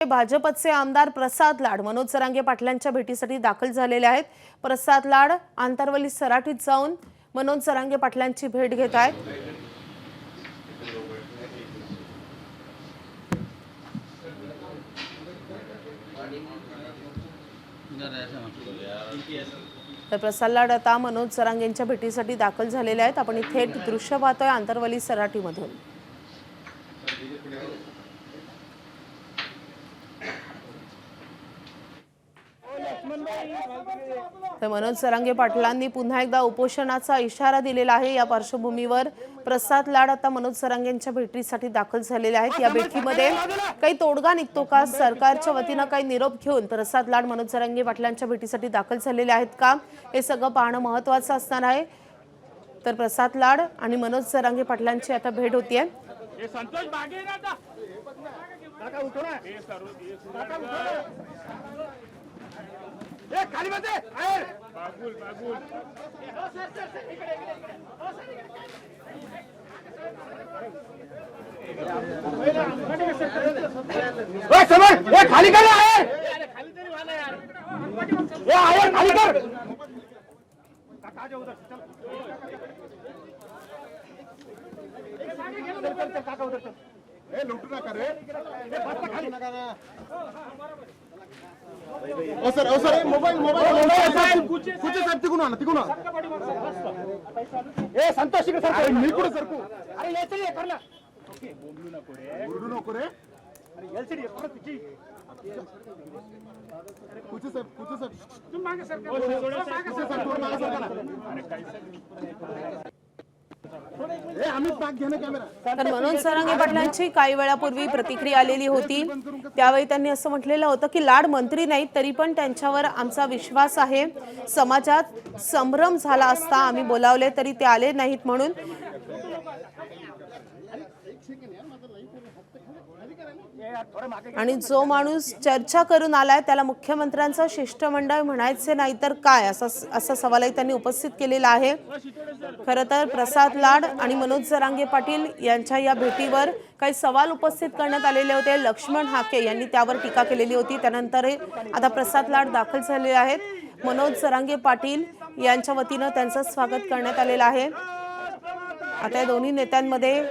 भाजपचे आमदार प्रसाद लाड मनोज जरांगे पाटलांच्या भेटीसाठी दाखल झालेले आहेत। प्रसाद लाड आंतरवली सराटीत जाऊन मनोज जरांगे पाटलांची भेट घेत आहेत। तर प्रसाद लाड आता मनोज जरांगेंच्या भेटीसाठी दाखल झालेले आहेत। आपण थेट दृश्य पाहतोय आंतरवली सराटीमधून। तर मनोज जरांगे पाटलांनी पुन्हा एकदा उपोषणाचा इशारा दिलेला आहे। या पार्श्वभूमीवर प्रसाद लाड आता मनोज जरांगेंच्या भेटीसाठी दाखल झालेले आहेत। या भेटीमध्ये काही तोडगा निघतो का, सरकारच्या वतीने काही निरोप घेऊन प्रसाद लाड मनोज जरांगे पाटलांच्या भेटीसाठी दाखल झालेले आहेत का, हे सगळं पाहणं महत्त्वाचं असणार आहे। तर प्रसाद लाड आणि मनोज जरांगे पाटलांची आता भेट होतीये। खाली बसे बागुल बागुल समर खाली कर खाली तरी वाला यार खाली कर काका जा उधर चल काका उधर चल लुटू नका रे खाली नका ना। सर मोबाईल कुछ साहेब तिकून आणा ए संतोष इकडे सर मी कुठे सरकू अरे एलसीडी कर ना ओके बोलू नको रे अरे एलसीडी परत तिची कुछ साहेब तुम मागे सर अरे काय तर मनोज जरांगे पाटलांची काही वेळापूर्वी प्रतिक्रिया आलेली होती। त्यावेळी त्यांनी असं म्हटलेलं होतं की लाड मंत्री नाहीत तरी पण त्यांच्यावर आमचा विश्वास आहे। समाजात संभ्रम झाला असता आम्ही बोलावले तरी ते आले नाहीत म्हणून। आणि जो माणूस चर्चा करून आलाय त्याला मुख्यमंत्र्यांचं शिष्टमंडळ म्हणायचे नाही तर काय, असा सवालही त्यांनी उपस्थित केलेला आहे। खरं तर प्रसाद लाड आणि मनोज जरांगे पाटील यांच्या या भेटीवर काही सवाल उपस्थित करण्यात आलेले होते। लक्ष्मण हाके यांनी त्यावर टीका केलेली होती। त्यानंतर आता प्रसाद लाड दाखल झालेले आहेत। मनोज जरांगे पाटील यांच्या वतीने त्यांचं स्वागत करण्यात आलेलं आहे। आता या दोन्ही नेत्यांमध्ये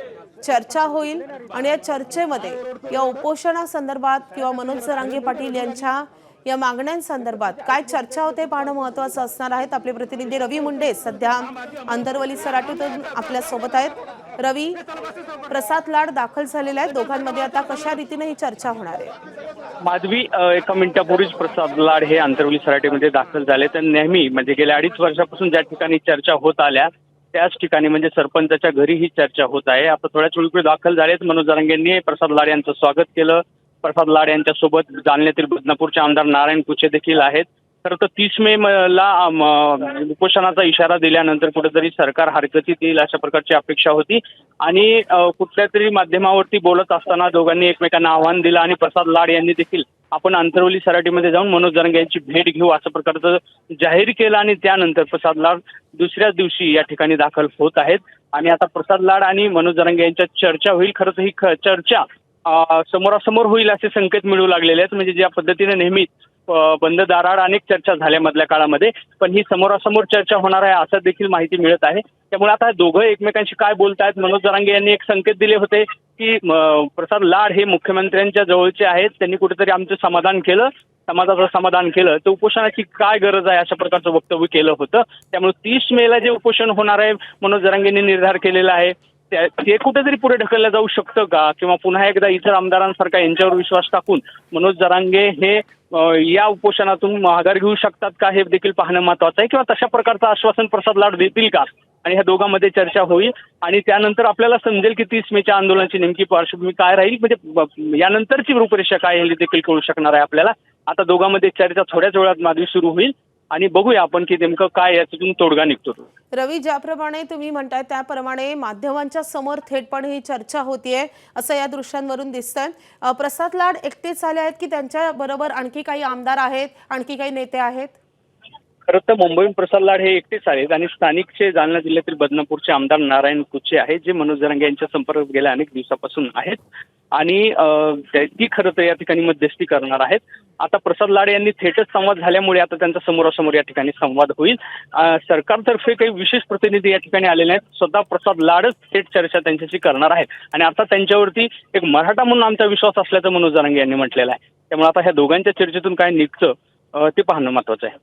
चर्चा होईल आणि या चर्चेमध्ये या उपोषणासंदर्भात किंवा मनोज जरांगे पाटील यांच्या या मागण्यांसंदर्भात काय चर्चा होते पाहणं महत्त्वाचं असणार आहे। आपले प्रतिनिधी रवी मुंडे सध्या आंतरवली सराटीतून आपल्या सोबत आहेत। रवी, प्रसाद लाड दाखल झालेले आहेत, दोघांमध्ये आता कशा रीतीने ही चर्चा होणार आहे? माधवी, एका मिनिटापूर्वीच प्रसाद लाड हे आंतरवली सराटीमध्ये दाखल झाले। तर नेहमी म्हणजे गेल्या 2.5 वर्षापासून ज्या ठिकाणी चर्चा होत आल्या त्याच ठिकाणी म्हणजे सरपंचाच्या घरी ही चर्चा होत आहे। आता थोड्याच वेळापूर्वी दाखल झालेत। मनोज जरांगेंनी प्रसाद लाड यांचं स्वागत केलं। प्रसाद लाड यांच्यासोबत जालन्यातील बदनापूरचे आमदार नारायण कुचे देखील आहेत। खरं तर 30 मे ला उपोषणाचा इशारा दिल्यानंतर कुठेतरी सरकार हरकतीत येईल अशा प्रकारची अपेक्षा होती आणि कुठल्या तरी माध्यमावरती बोलत असताना दोघांनी एकमेकांना आव्हान दिलं आणि प्रसाद लाड यांनी देखील आपण आंतरवली सराटीमध्ये जाऊन मनोज जरांगे यांची भेट घेऊ असं प्रकारचं जाहीर केलं आणि त्यानंतर प्रसाद लाड दुसऱ्याच दिवशी या ठिकाणी दाखल होत आहेत आणि आता प्रसाद लाड आणि मनोज जरांगे यांच्यात चर्चा होईल। खरं तर ही चर्चा समोरासमोर होईल असे संकेत मिळू लागलेले आहेत। म्हणजे ज्या पद्धतीने नेहमी बंद दाराआड अनेक चर्चा झाल्या मधल्या काळामध्ये, पण ही समोरासमोर चर्चा होणार आहे असं देखील माहिती मिळत आहे। त्यामुळे आता दोघं एकमेकांशी काय बोलतायत, मनोज जरांगे यांनी एक संकेत दिले होते की प्रसाद लाड हे मुख्यमंत्र्यांच्या जवळचे आहेत, त्यांनी कुठेतरी आमचं समाधान केलं, समाजाचं समाधान केलं तर उपोषणाची काय गरज आहे अशा प्रकारचं वक्तव्य केलं होतं। त्यामुळे 30 मेला जे उपोषण होणार आहे मनोज जरांगेंनी निर्धार केलेला आहे ते कुठेतरी पुढे ढकललं जाऊ शकतं का, किंवा पुन्हा एकदा इतर आमदारांसारखा यांच्यावर विश्वास टाकून मनोज जरांगे हे या उपोषणातून माघार घेऊ शकतात का हे देखील पाहणं महत्त्वाचं आहे, किंवा तशा प्रकारचं आश्वासन प्रसाद लाड देतील का आणि ह्या दोघांमध्ये चर्चा होईल आणि त्यानंतर आपल्याला समजेल की 30 मेच्या आंदोलनाची नेमकी पार्श्वभूमी काय राहील, म्हणजे यानंतरची रूपरेषा काय हे देखील कळू शकणार आहे आपल्याला। आता दोघांमध्ये चर्चा थोड्याच वेळात माधवी सुरू होईल आणि बघूया आपण की नेमकं काय यातून तोडगा निघतो। रवी, ज्याप्रमाणे तुम्ही म्हणताय त्याप्रमाणे माध्यमांच्या समोर थेटपणे ही चर्चा होतीये असं या दृश्यांवरून दिसतंय। प्रसाद लाड एकटेच आले आहेत की त्यांच्या बरोबर आणखी काही आमदार आहेत, आणखी काही नेते आहेत? खरं तर मुंबईहून प्रसाद लाड हे एकटेच आहेत आणि स्थानिकचे जालना जिल्ह्यातील बदनापूरचे आमदार नारायण कुचे आहेत जे मनोज जरांगे यांच्या संपर्कात गेल्या अनेक दिवसापासून आहेत। आणि ती खरं तर या ठिकाणी मध्यस्थी करणार आहेत. आता प्रसाद लाड यांनी थेटच संवाद झाल्यामुळे आता त्यांचा समोरासमोर या ठिकाणी संवाद होईल. सरकारतर्फे काही विशेष प्रतिनिधी या ठिकाणी आलेले आहेत. स्वतः प्रसाद लाडच थेट चर्चा त्यांच्याशी करणार आहेत आणि आता त्यांच्यावरती एक मराठा म्हणून आमचा विश्वास असल्याचं मनोज जरांगे यांनी म्हटलेलं आहे. त्यामुळे आता ह्या दोघांच्या चर्चेतून काय निघतं ते पाहणं महत्वाचं आहे.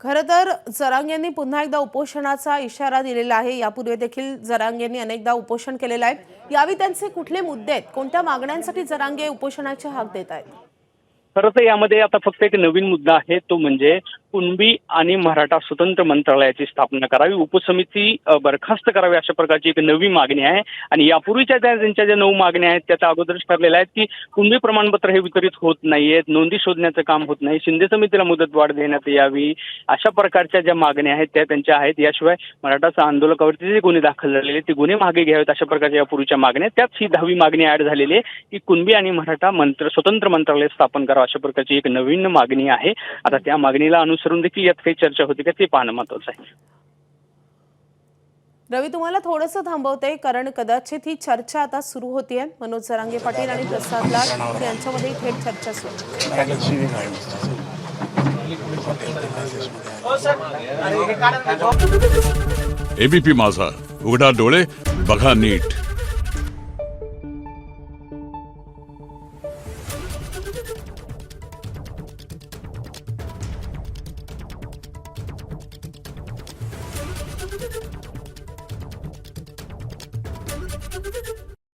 खरं तर जरांगे यांनी पुन्हा एकदा उपोषणाचा इशारा दिलेला आहे. यापूर्वी देखील जरांगे यांनी अनेकदा उपोषण केलेलं आहे. यावेळी त्यांचे कुठले मुद्दे आहेत, कोणत्या मागण्यांसाठी जरांगे उपोषणाची हाक देत आहेत? खरं तर यामध्ये आता फक्त एक नवीन मुद्दा आहे, तो म्हणजे कुणबी आणि मराठा स्वतंत्र मंत्रालयाची स्थापना करावी, उपसमिती बरखास्त करावी, अशा प्रकारची एक नवी मागणी आहे. आणि यापूर्वीच्या त्यांच्या ज्या 9 मागण्या आहेत त्याचा अगोदरच ठरलेल्या आहेत की कुणबी प्रमाणपत्र हे वितरित होत नाहीयेत, नोंदी शोधण्याचं काम होत नाही, शिंदे समितीला मुदतवाढ देण्यात यावी, अशा प्रकारच्या ज्या मागण्या आहेत त्या त्यांच्या आहेत. याशिवाय मराठा आंदोलकावरती जे गुन्हे दाखल झालेले ते गुन्हे मागे घ्यावेत, अशा प्रकारच्या यापूर्वीच्या मागण्या. त्यात ही 10वी मागणी ऍड झालेली आहे की कुणबी आणि मराठा स्वतंत्र मंत्रालय स्थापन करावं, अशा प्रकारची एक नवीन मागणी आहे. आता त्या मागणीला अनुसरून देखील यात काही चर्चा होती का ते पाहणं महत्वाचं आहे. रवी, तुम्हाला थोडंसं थांबवते कारण कदाचित ही चर्चा आता सुरू होतीये. मनोज जरांगे पाटील आणि प्रसाद लाड यांच्यामध्ये थेट चर्चा सुरू आहे. एबीपी माझा, उघडा डोळे बघा नीट.